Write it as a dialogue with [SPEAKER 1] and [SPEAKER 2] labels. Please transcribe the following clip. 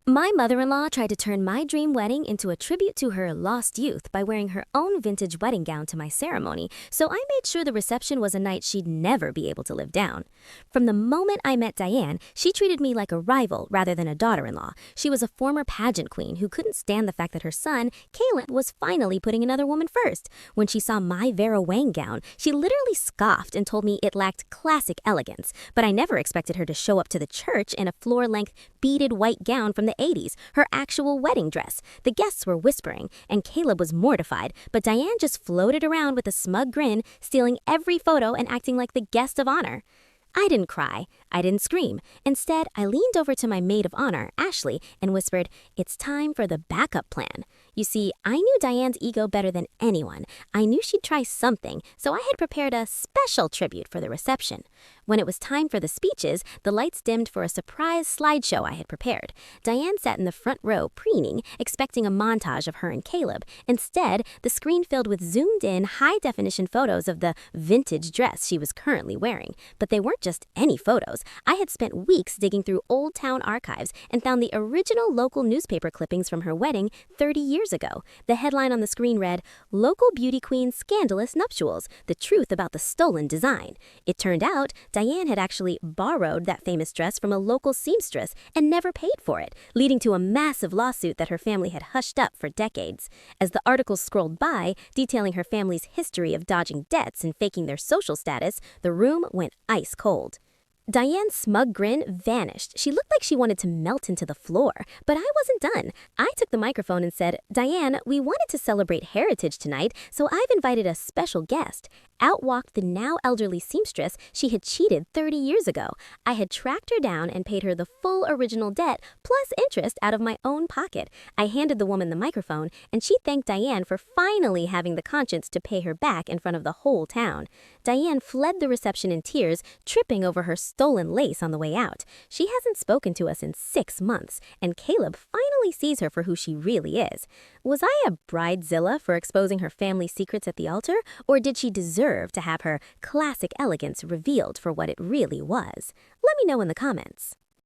[SPEAKER 1] My mother-in-law tried to turn my dream wedding into a tribute to her lost youth by wearing her own vintage wedding gown to my ceremony, so I made sure the reception was a night she'd never be able to live down. From the moment I met Diane, she treated me like a rival rather than a daughter-in-law. She was a former pageant queen who couldn't stand the fact that her son, Caleb, was finally putting another woman first. When she saw my Vera Wang gown, she literally scoffed and told me it lacked classic elegance, but I never expected her to show up to the church in a floor-length beaded white gown from the 80s, her actual wedding dress. The guests were whispering, and Caleb was mortified, but Diane just floated around with a smug grin, stealing every photo and acting like the guest of honor. I didn't cry. I didn't scream. Instead, I leaned over to my maid of honor, Ashley, and whispered, "It's time for the backup plan." You see, I knew Diane's ego better than anyone. I knew she'd try something, so I had prepared a special tribute for the reception. When it was time for the speeches, the lights dimmed for a surprise slideshow I had prepared. Diane sat in the front row, preening, expecting a montage of her and Caleb. Instead, the screen filled with zoomed-in, high-definition photos of the vintage dress she was currently wearing. But they weren't just any photos. I had spent weeks digging through old town archives and found the original local newspaper clippings from her wedding 30 years ago. The headline on the screen read, "Local beauty queen scandalous nuptials, the truth about the stolen design." It turned out Diane had actually borrowed that famous dress from a local seamstress and never paid for it, leading to a massive lawsuit that her family had hushed up for decades. As the article scrolled by, detailing her family's history of dodging debts and faking their social status, the room went ice cold. Diane's smug grin vanished. She looked like she wanted to melt into the floor, but I wasn't done. I took the microphone and said, "Diane, we wanted to celebrate heritage tonight, so I've invited a special guest." Out walked the now elderly seamstress she had cheated 30 years ago. I had tracked her down and paid her the full original debt plus interest out of my own pocket. I handed the woman the microphone, and she thanked Diane for finally having the conscience to pay her back in front of the whole town. Diane fled the reception in tears, tripping over her stolen lace on the way out. She hasn't spoken to us in 6 months, and Caleb finally sees her for who she really is. Was I a bridezilla for exposing her family secrets at the altar, or did she deserve to have her classic elegance revealed for what it really was? Let me know in the comments.